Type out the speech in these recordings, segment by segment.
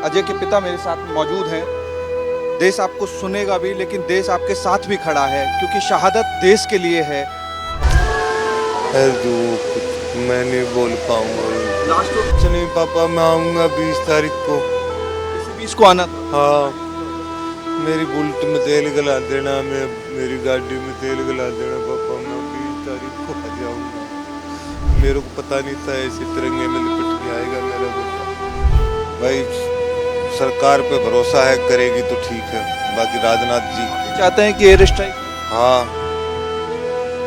अजय के पिता मेरे साथ मौजूद हैं। देश आपको सुनेगा भी, लेकिन देश आपके साथ भी खड़ा है, क्योंकि शहादत देश के लिए है। मैं नहीं बोल पाऊंगा। कुछ नहीं पापा, मैं आऊंगा 20 तारीख को। 20 को आना। हाँ, मेरी बुलेट में तेल गला देना, मैं मेरी गाड़ी में तेल गला देना पापा। मैं 20 तारीख को आ जाऊंगा। मेरे को पता नहीं था ऐसे तिरंगे में लिपट के आएगा मेरा बेटा। भाई सरकार पे भरोसा है, करेगी तो ठीक है। बाकी राजनाथ जी चाहते हैं कि एयर स्ट्राइक। हाँ,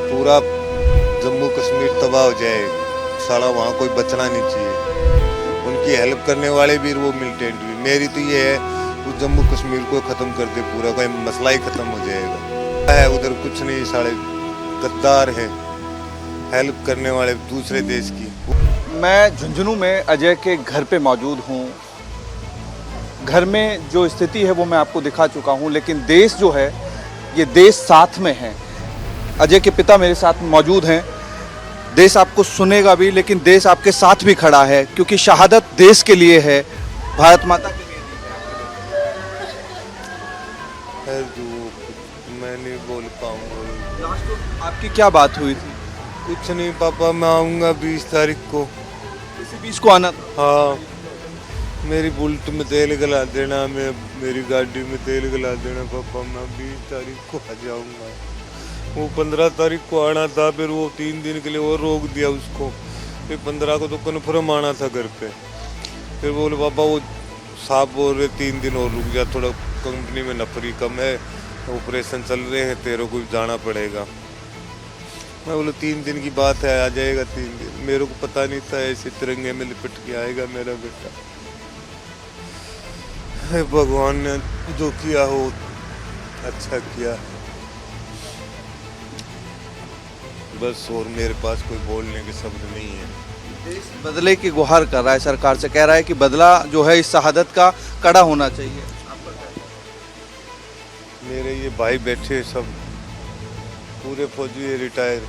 पूरा जम्मू कश्मीर तबाह हो जाए, साला वहाँ कोई बचना नहीं चाहिए। उनकी हेल्प करने वाले भी वो मिलिटेंट भी। मेरी तो ये है वो जम्मू कश्मीर को ख़त्म कर दे, पूरा कोई मसला ही ख़त्म हो जाएगा। है उधर कुछ नहीं, साले गद्दार है, हेल्प करने वाले दूसरे देश की। मैं झुंझुनू में अजय के घर पे मौजूद हूँ। घर में जो स्थिति है वो मैं आपको दिखा चुका हूँ, लेकिन देश जो है ये देश साथ में है। अजय के पिता मेरे साथ मौजूद हैं। देश आपको सुनेगा भी, लेकिन देश आपके साथ भी खड़ा है, क्योंकि शहादत देश के लिए है, भारत माता के लिए। मैं नहीं बोल पाऊंगा। आपकी क्या बात हुई थी? कुछ नहीं पापा, मैं आऊँगा 20 तारीख को। इसी 20 को आना था। हाँ, मेरी बुलेट में तेल गला देना, मैं मेरी गाड़ी में तेल गला देना पापा। मैं 20 तारीख को आ जाऊँगा। वो 15 तारीख को आना था, फिर वो 3 दिन के लिए और रोक दिया उसको। फिर 15 को तो कन्फर्म आना था घर पे। फिर बोले पापा वो साहब बोल रहे 3 दिन और रुक जा, थोड़ा कंपनी में नफरी कम है, ऑपरेशन चल रहे हैं, तेरे को जाना पड़ेगा। मैं बोला 3 दिन की बात है, आ जाएगा 3 दिन। मेरे को पता नहीं था ऐसे तिरंगे में लिपट के आएगा मेरा बेटा। भगवान ने जो किया हो अच्छा किया, बस। और मेरे पास कोई बोलने के शब्द नहीं है। देश बदले की गुहार कर रहा है, सरकार से कह रहा है कि बदला जो है इस शहादत का कड़ा होना चाहिए। मेरे ये भाई बैठे सब पूरे फौजी है, रिटायर।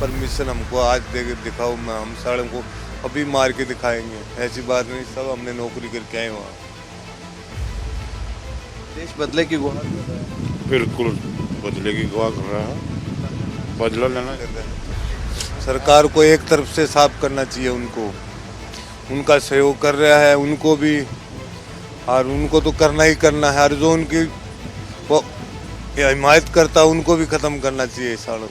परमिशन हमको आज दे के दिखाओ, मैं हम साढ़े को अभी मार के दिखाएंगे। ऐसी बात नहीं, सब हमने नौकरी करके आए वहाँ। देश बदले की गुहार कर रहा है। बिल्कुल बदले की गुहार कर रहा है, बदला लेना चाहता है। सरकार को एक तरफ से साफ करना चाहिए, उनका सहयोग कर रहा है उनको भी, और उनको तो करना ही करना है। और जो उनकी वो हिमायत करता है उनको भी ख़त्म करना चाहिए। सालों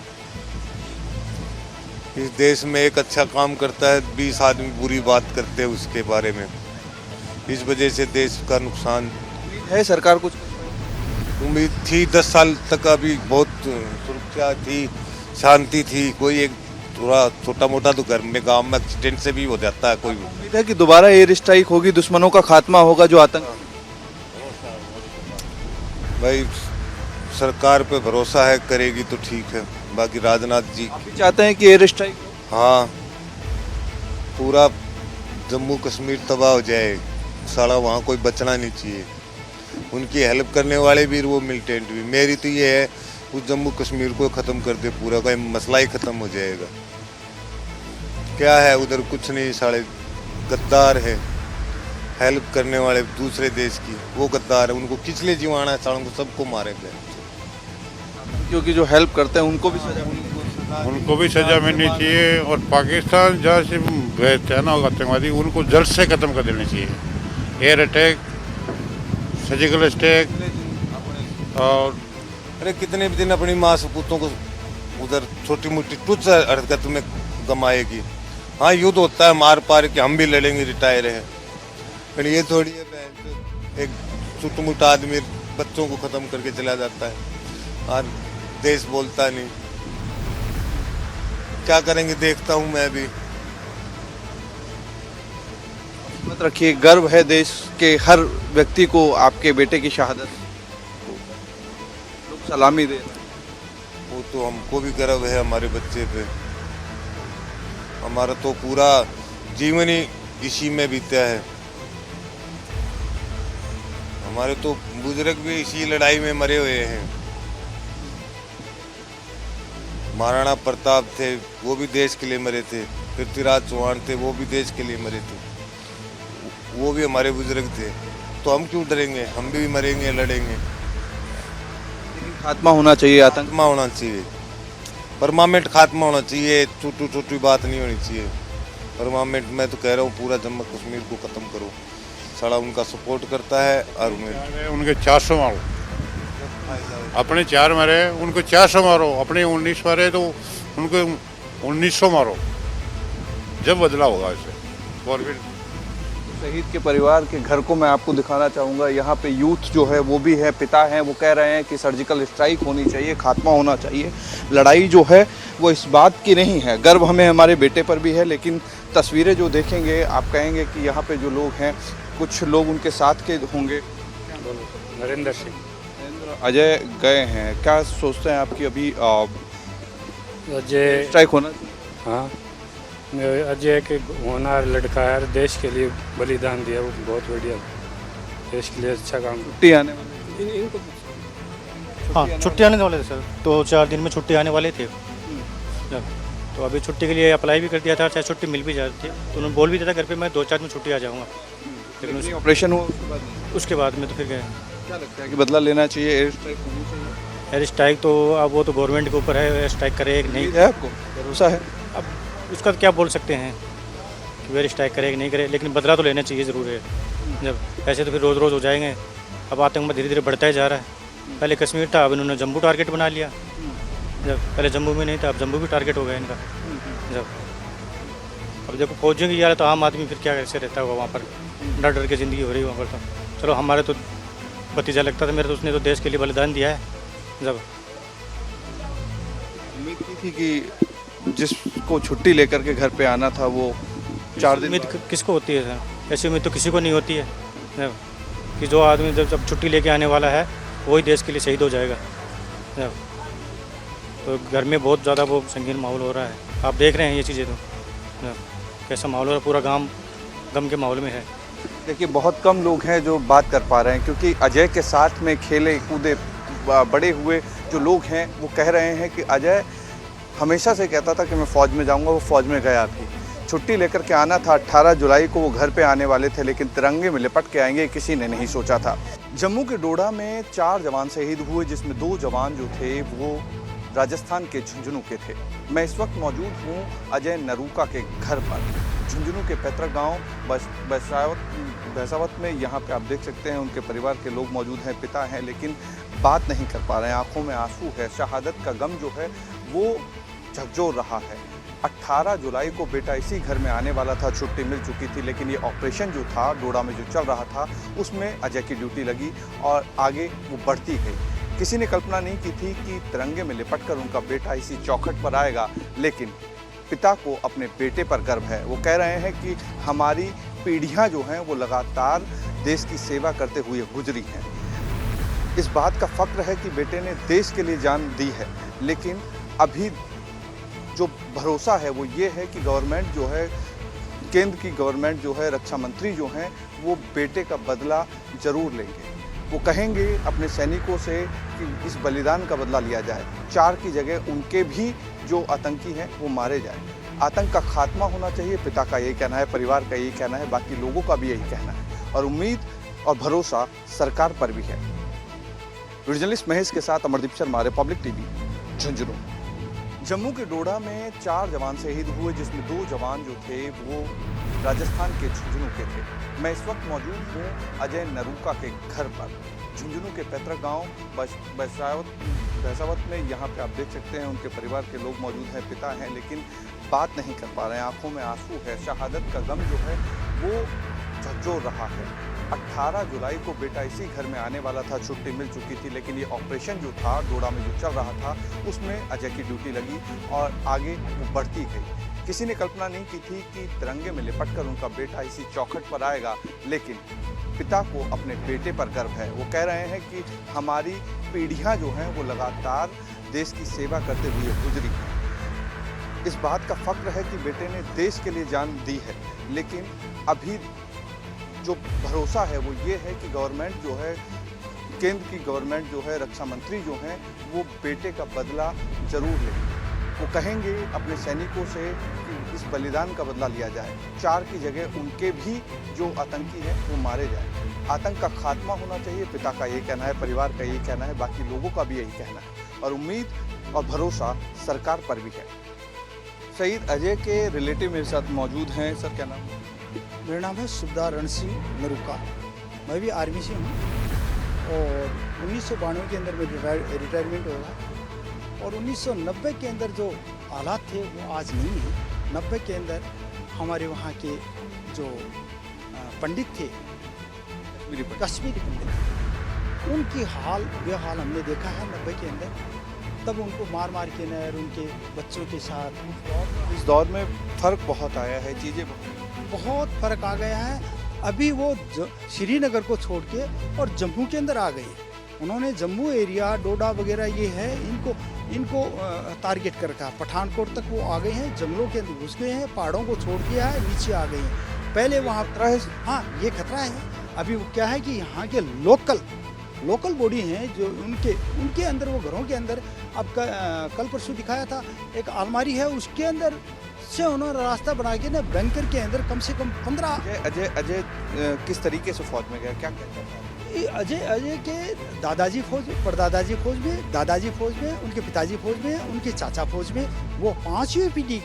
इस देश में एक अच्छा काम करता है, 20 आदमी बुरी बात करते हैं उसके बारे में। इस वजह से देश का नुकसान है। सरकार कुछ उम्मीद थी 10 साल तक, अभी बहुत सुरक्षा थी, शांति थी। कोई एक थोड़ा छोटा मोटा तो घर में गांव में एक्सीडेंट से भी हो जाता है। कोई उम्मीद है कि दोबारा एयर स्ट्राइक होगी, दुश्मनों का खात्मा होगा, जो आतंक। भाई सरकार पे भरोसा है, करेगी तो ठीक है। बाकी राजनाथ जी चाहते हैं कि एयर स्ट्राइक। हाँ, पूरा जम्मू कश्मीर तबाह हो जाए, साला वहाँ कोई बचना नहीं चाहिए। उनकी हेल्प करने वाले भी वो मिलिटेंट भी। मेरी तो ये है वो जम्मू कश्मीर को ख़त्म कर दे, पूरा कोई मसला ही ख़त्म हो जाएगा। क्या है उधर कुछ नहीं, साले गद्दार है, हेल्प करने वाले दूसरे देश की। वो गद्दार है, उनको किचले जीवाना है, सालों को सबको मारेंगे। क्योंकि जो हेल्प करते हैं उनको भी सजा मिलनी चाहिए। और पाकिस्तान जहाँ से भेजते हैं ना आतंकवादी, उनको जल्द से ख़त्म कर देना चाहिए। Air attack, surgical attack. और अरे कितने भी दिन अपनी माँ सपूतों को उधर छोटी मोटी तुच्छ हरकत में गमाएगी। हाँ, युद्ध होता है मार पार के, हम भी लड़ेंगे, रिटायर है। पर ये थोड़ी है एक छोटा मोटा आदमी बच्चों को ख़त्म करके चला जाता है और देश बोलता नहीं। क्या करेंगे, देखता हूँ मैं भी। मत रखिए, गर्व है देश के हर व्यक्ति को आपके बेटे की शहादत। लोग सलामी दे रहे हैं। वो तो हमको भी गर्व है हमारे बच्चे पे। हमारा तो पूरा जीवन ही इसी में बीता है। हमारे तो बुजुर्ग भी इसी लड़ाई में मरे हुए हैं। महाराणा प्रताप थे, वो भी देश के लिए मरे थे। पृथ्वीराज चौहान थे, वो भी देश के लिए मरे थे। वो भी हमारे बुजुर्ग थे, तो हम क्यों डरेंगे, हम भी मरेंगे, लड़ेंगे। लेकिन खात्मा होना चाहिए आतंक। खात्मा होना चाहिए, परमानेंट खात्मा होना चाहिए, छोटी छोटी बात नहीं होनी चाहिए। परमानेंट मैं तो कह रहा हूँ पूरा जम्मू कश्मीर को ख़त्म करो। साला उनका सपोर्ट करता है और उनके 400 मारो, अपने 4 मारे उनको 400 मारो, अपने 19 मारे तो उनको 1900 मारो, जब बदला होगा इसे। और फिर शहीद के परिवार के घर को मैं आपको दिखाना चाहूँगा। यहाँ पे यूथ जो है वो भी है, पिता हैं, वो कह रहे हैं कि सर्जिकल स्ट्राइक होनी चाहिए, खात्मा होना चाहिए। लड़ाई जो है वो इस बात की नहीं है, गर्व हमें हमारे बेटे पर भी है, लेकिन तस्वीरें जो देखेंगे आप कहेंगे कि यहाँ पे जो लोग हैं, कुछ लोग उनके साथ के होंगे। नरेंद्र सिंह। अजय गए हैं, क्या सोचते हैं आपकी अभी अजय, स्ट्राइक होना? हाँ, अजय के होनहार लड़का है, देश के लिए बलिदान दिया, वो बहुत बढ़िया, देश के लिए अच्छा काम। छुट्टी आने वाली? हाँ, छुट्टी आने वाले थे सर, 2-4 दिन में छुट्टी आने वाले थे। तो अभी छुट्टी के लिए अप्लाई भी कर दिया था, चाहे छुट्टी मिल भी जाती है तो उन्होंने बोल भी दिया था घर पे मैं 2-4 में छुट्टी आ जाऊँगा, लेकिन ऑपरेशन हुआ उसके बाद में तो फिर गए। क्या लगता है कि बदला लेना चाहिए, एयर स्ट्राइक होनी चाहिए? एयर स्ट्राइक तो अब वो तो गवर्नमेंट के ऊपर है, एयर स्ट्राइक करे कि नहीं उम्मीद है आपको, भरोसा है? अब उसका तो क्या बोल सकते हैं कि एयर स्ट्राइक करे कि नहीं करे, लेकिन बदला तो लेना चाहिए ज़रूर है। जब ऐसे तो फिर रोज़ रोज़ हो जाएंगे। अब आतंकवाद धीरे धीरे बढ़ता ही जा रहा है। पहले कश्मीर था, अब इन्होंने जम्मू टारगेट बना लिया। जब पहले जम्मू में नहीं था, अब जम्मू भी टारगेट हो गया इनका। जब अब देखो फौजियों की यार, तो आम आदमी फिर क्या कैसे रहता होगा वहाँ पर, डर डर के ज़िंदगी हो रही है वहाँ पर। तो चलो हमारे तो भतीजा लगता था मेरे, तो उसने तो देश के लिए बलिदान दिया है। जब उम्मीद की थी कि जिसको छुट्टी लेकर के घर पे आना था वो 4 दिन उम्मीद किसको होती है सर? ऐसी उम्मीद तो किसी को नहीं होती है जब कि जो आदमी जब छुट्टी लेके आने वाला है वही देश के लिए शहीद हो जाएगा। जब तो घर में बहुत ज़्यादा वो संगीन माहौल हो रहा है, आप देख रहे हैं ये चीज़ें। तो कैसा माहौल हो रहा है, पूरा गांव गम के माहौल में है। देखिए बहुत कम लोग हैं जो बात कर पा रहे हैं, क्योंकि अजय के साथ में खेले कूदे बड़े हुए जो लोग हैं वो कह रहे हैं कि अजय हमेशा से कहता था कि मैं फ़ौज में जाऊंगा, वो फ़ौज में गया भी। छुट्टी लेकर के आना था, 18 जुलाई को वो घर पे आने वाले थे, लेकिन तिरंगे में लिपट के आएंगे किसी ने नहीं सोचा था। जम्मू के डोडा में 4 जवान शहीद हुए, जिसमें 2 जवान जो थे वो राजस्थान के झुंझुनू के थे। मैं इस वक्त मौजूद हूँ अजय नरूका के घर पर, झुंझुनू के पैतृक गांव भैसावत में। यहाँ पे आप देख सकते हैं उनके परिवार के लोग मौजूद हैं, पिता हैं, लेकिन बात नहीं कर पा रहे हैं, आंखों में आंसू है। शहादत का गम जो है वो झकझोर रहा है। 18 जुलाई को बेटा इसी घर में आने वाला था, छुट्टी मिल चुकी थी, लेकिन ये ऑपरेशन जो था डोडा में जो चल रहा था उसमें अजय की ड्यूटी लगी और आगे वो बढ़ती गई। किसी ने कल्पना नहीं की थी कि तिरंगे में लिपटकर उनका बेटा इसी चौखट पर आएगा, लेकिन पिता को अपने बेटे पर गर्व है। वो कह रहे हैं कि हमारी पीढ़ियां जो हैं वो लगातार देश की सेवा करते हुए गुजरी हैं। इस बात का फख्र है कि बेटे ने देश के लिए जान दी है, लेकिन अभी जो भरोसा है वो ये है कि गवर्नमेंट जो है, केंद्र की गवर्नमेंट जो है, रक्षा मंत्री जो हैं वो बेटे का बदला ज़रूर लेंगे। वो कहेंगे अपने सैनिकों से कि इस बलिदान का बदला लिया जाए, 4 की जगह उनके भी जो आतंकी हैं वो मारे जाए। आतंक का खात्मा होना चाहिए, पिता का यही कहना है, परिवार का यही कहना है, बाकी लोगों का भी यही कहना है, और उम्मीद और भरोसा सरकार पर भी है। जर्नलिस्ट महेश के साथ अमरदीप शर्मा, रिपब्लिक टीवी, झुंझुनू। जम्मू के डोडा में 4 जवान शहीद हुए, जिसमें 2 जवान जो थे वो राजस्थान के झुंझुनू के थे। मैं इस वक्त मौजूद हूँ अजय नरूका के घर पर, झुंझुनू के पैतृक गांव भैसावत में। यहाँ पे आप देख सकते हैं उनके परिवार के लोग मौजूद हैं, पिता हैं, लेकिन बात नहीं कर पा रहे हैं, आंखों में आंसू है। शहादत का गम जो है वो झकझोर रहा है। 18 जुलाई को बेटा इसी घर में आने वाला था, छुट्टी मिल चुकी थी, लेकिन ये ऑपरेशन जो था डोडा में जो चल रहा था उसमें अजय की ड्यूटी लगी और आगे वो बढ़ती गई। किसी ने कल्पना नहीं की थी कि तिरंगे में लिपटकर उनका बेटा इसी चौखट पर आएगा, लेकिन पिता को अपने बेटे पर गर्व है। वो कह रहे हैं कि हमारी पीढ़ियां जो हैं वो लगातार देश की सेवा करते हुए गुजरी हैं। इस बात का फख्र है कि बेटे ने देश के लिए जान दी है, लेकिन अभी जो भरोसा है वो ये है कि गवर्नमेंट जो है, केंद्र की गवर्नमेंट जो है, रक्षा मंत्री जो हैं वो बेटे का बदला ज़रूर लेंगे। वो कहेंगे अपने सैनिकों से कि इस बलिदान का बदला लिया जाए, 4 की जगह उनके भी जो आतंकी हैं वो मारे जाए। आतंक का खात्मा होना चाहिए, पिता का ये कहना है, परिवार का ये कहना है, बाकी लोगों का भी यही कहना है और उम्मीद और भरोसा सरकार पर भी है। शहीद अजय के रिलेटिव मेरे साथ मौजूद हैं। सर क्या नाम है? मेरा नाम है सुबदार रण सिंह नरुका। मैं भी आर्मी से हूँ और 1992 के अंदर मेरा रिटायरमेंट होगा और 1990 के अंदर जो हालात थे वो आज नहीं है। 90 के अंदर हमारे वहाँ के जो पंडित थे, कश्मीरी पंडित, उनकी हाल बेहाल हमने देखा है 90 के अंदर। तब उनको मार मार के नर उनके बच्चों के साथ इस दौर में फर्क बहुत आया है, चीज़ें बहुत फर्क आ गया है। अभी वो श्रीनगर को छोड़ के और जम्मू के अंदर आ गए। उन्होंने जम्मू एरिया, डोडा वगैरह ये है, इनको टारगेट कर रखा। पठानकोट तक वो आ गए हैं, जंगलों के अंदर घुस गए हैं, पहाड़ों को छोड़ दिया है, नीचे आ गए हैं। पहले वहाँ खतरा है, हाँ ये खतरा है। अभी वो क्या है कि यहाँ के लोकल बॉडी हैं जो उनके अंदर, वो घरों के अंदर, अब कल परसों दिखाया था, एक अलमारी है उसके अंदर से उन्होंने रास्ता बना के ना बैंकर के अंदर कम से कम 15। अजय किस तरीके से फौज में गया, क्या कहता था? अजय के दादाजी फौज में, परदादाजी फौज में, दादाजी फौज में, उनके पिताजी फौज में, उनके चाचा फौज में। वो 5वीं पीढ़ी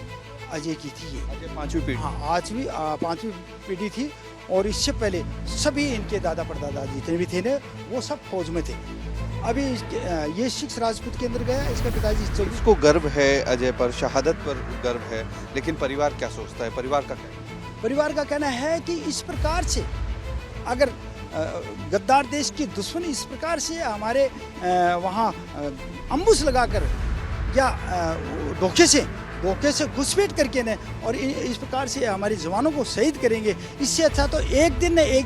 अजय की थी। ये अजय 5वीं पीढ़ी? हाँ, 5वीं पीढ़ी थी। और इससे पहले सभी इनके दादा परदादा जितने भी थे ना, वो सब फौज में थे। अभी ये 6 राजपूत के अंदर गया, इसका पिताजी। इसको गर्व है अजय पर, शहादत पर गर्व है, लेकिन परिवार क्या सोचता है? परिवार का क्या? परिवार का कहना है कि इस प्रकार से अगर गद्दार देश की दुश्मनी इस प्रकार से हमारे वहाँ अम्बुश लगाकर या धोखे से घुसपैठ करके ने और इस प्रकार से हमारे जवानों को शहीद करेंगे, इससे अच्छा तो एक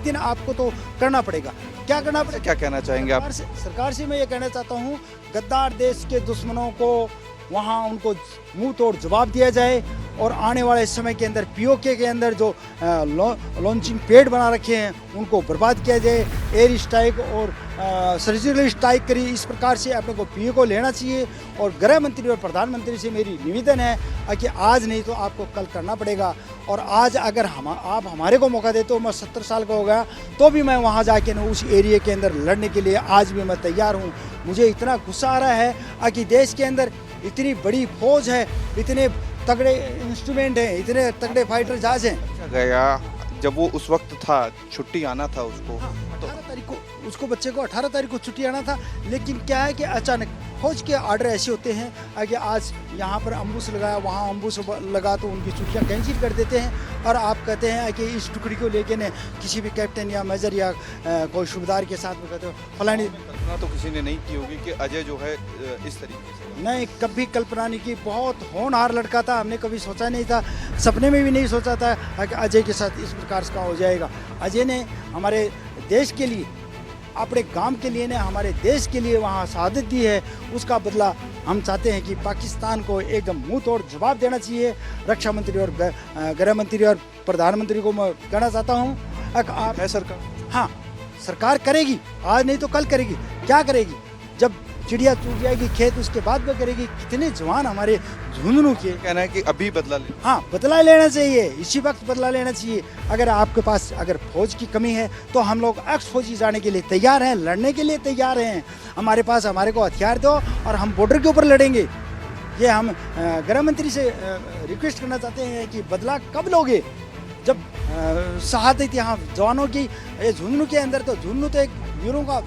दिन आपको तो करना पड़ेगा। क्या करना पड़ेगा? क्या कहना चाहेंगे आप? सरकार से मैं ये कहना चाहता हूँ, गद्दार देश के दुश्मनों को वहाँ उनको मुंह तोड़ जवाब दिया जाए और आने वाले समय के अंदर पीओके के अंदर जो लॉन्चिंग पैड बना रखे हैं उनको बर्बाद किया जाए। एयर स्ट्राइक और सर्जिकल स्ट्राइक करी, इस प्रकार से अपने को पीओके को लेना चाहिए। और गृह मंत्री और प्रधानमंत्री से मेरी निवेदन है कि आज नहीं तो आपको कल करना पड़ेगा। और आज अगर आप हमारे को मौका दे तो मैं 70 साल का हो गया तो भी मैं वहाँ जाके ना उस एरिया के अंदर लड़ने के लिए आज भी मैं तैयार हूँ। मुझे इतना गुस्सा आ रहा है कि देश के अंदर इतनी बड़ी फौज है, इतने तगड़े इंस्ट्रूमेंट हैं, इतने तगड़े फाइटर जहाज हैं। गया जब वो उस वक्त था, छुट्टी आना था उसको। हाँ, 18 तारीख को उसको, बच्चे को 18 तारीख को छुट्टी आना था। लेकिन क्या है कि अचानक फौज के आर्डर ऐसे होते हैं कि आज यहाँ पर अम्बुश लगाया, वहाँ अम्बुश लगा, तो उनकी छुट्टियाँ कैंसिल कर देते हैं। और आप कहते हैं कि इस टुकड़ी को लेके ने किसी भी कैप्टन या मेजर या कोई सूबेदार के साथ में कहते हो फलानी। कल्पना तो किसी ने नहीं की होगी कि अजय जो है इस तरीके से। नहीं, कभी कल्पना नहीं की। बहुत होनहार लड़का था, हमने कभी सोचा नहीं था, सपने में भी नहीं सोचा था कि अजय के साथ इस प्रकार का हो जाएगा। अजय ने हमारे देश के लिए, अपने गांव के लिए ने हमारे देश के लिए वहाँ शहादत दी है। उसका बदला हम चाहते हैं कि पाकिस्तान को एकदम मुंह तोड़ जवाब देना चाहिए। रक्षा मंत्री और गृह मंत्री और प्रधानमंत्री को मैं कहना चाहता हूँ आप है सरकार। हाँ, सरकार करेगी, आज नहीं तो कल करेगी। क्या करेगी? जब चिड़िया चूक जाएगी खेत, उसके बाद में करेगी। कितने जवान हमारे झुंझुनू के। कहना है कि अभी बदला ले। हाँ, बदला लेना चाहिए, इसी वक्त बदला लेना चाहिए। अगर आपके पास अगर फौज की कमी है तो हम लोग एक्स फौजी जाने के लिए तैयार हैं, लड़ने के लिए तैयार हैं। हमारे पास हमारे को हथियार दो और हम बॉर्डर के ऊपर लड़ेंगे। ये हम गृह मंत्री से रिक्वेस्ट करना चाहते हैं कि बदला कब लोगे? जब शहादत यहाँ जवानों की, झुंझुनू के अंदर, तो झुंझुनू तो एक वीरों का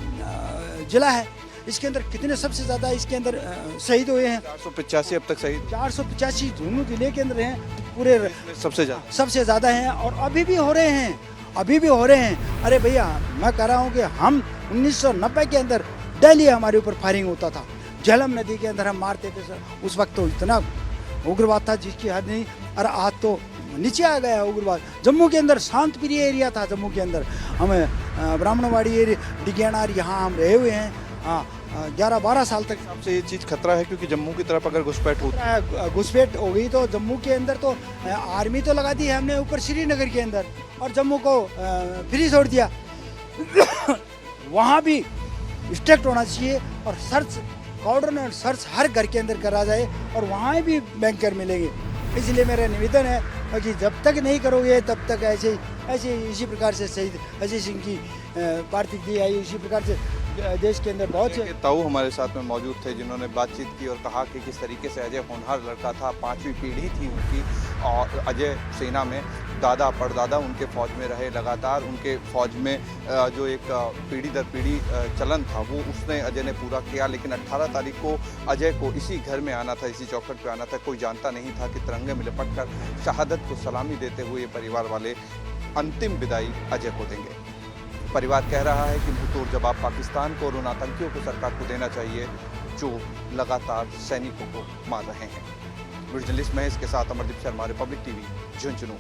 जिला है। इसके अंदर कितने सबसे ज़्यादा इसके अंदर शहीद हुए हैं? 485 अब तक शहीद। 485 झुंझुनू जिले के अंदर हैं, पूरे सबसे ज़्यादा हैं। और अभी भी हो रहे हैं, अरे भैया, मैं कह रहा हूँ कि हम 1990 के अंदर डेली हमारे ऊपर फायरिंग होता था, झेलम नदी के अंदर हम मारते थे सर। उस वक्त तो इतना उग्रवाद था जिसकी हद नहीं। और आज तो नीचे आ गया उग्रवाद। जम्मू के अंदर शांत प्रिय एरिया था। जम्मू के अंदर हमें ब्राह्मणवाड़ी एरिया, डिग्यानार, यहाँ हम रहे हुए हैं। हाँ, 11-12 साल तक। आपसे ये चीज़ खतरा है क्योंकि जम्मू की तरफ अगर घुसपैठ हो गई तो जम्मू के अंदर तो आर्मी तो लगा दी है हमने ऊपर श्रीनगर के अंदर, और जम्मू को फ्री छोड़ दिया। वहाँ भी स्ट्रिक्ट होना चाहिए और सर्च, कॉर्डन और सर्च हर घर के अंदर करा जाए और वहाँ भी बैंकर मिलेंगे। इसलिए मेरा निवेदन है कि जब तक नहीं करोगे तब तक ऐसे इसी प्रकार से शहीद अजय सिंह की पार्थिव देह आई, इसी प्रकार से देश के अंदर बहुत से ताऊ हमारे साथ में मौजूद थे जिन्होंने बातचीत की और कहा कि किस तरीके से अजय होनहार लड़का था, 5वीं पीढ़ी थी उनकी और अजय सेना में दादा परदादा उनके फौज में रहे, लगातार उनके फौज में जो एक पीढ़ी दर पीढ़ी चलन था वो उसने अजय ने पूरा किया। लेकिन 18 तारीख को अजय को इसी घर में आना था, इसी चौखट पे आना था। कोई जानता नहीं था कि तिरंगे में लिपट कर शहादत को सलामी देते हुए ये परिवार वाले अंतिम विदाई अजय को देंगे। परिवार कह रहा है कि मुंहतोड़ जवाब पाकिस्तान को और उन आतंकियों को सरकार को देना चाहिए जो लगातार सैनिकों को मार रहे हैं। वीडियो जर्नलिस्ट महेश के साथ अमरदीप शर्मा, रिपब्लिक टीवी, झुंझुनू।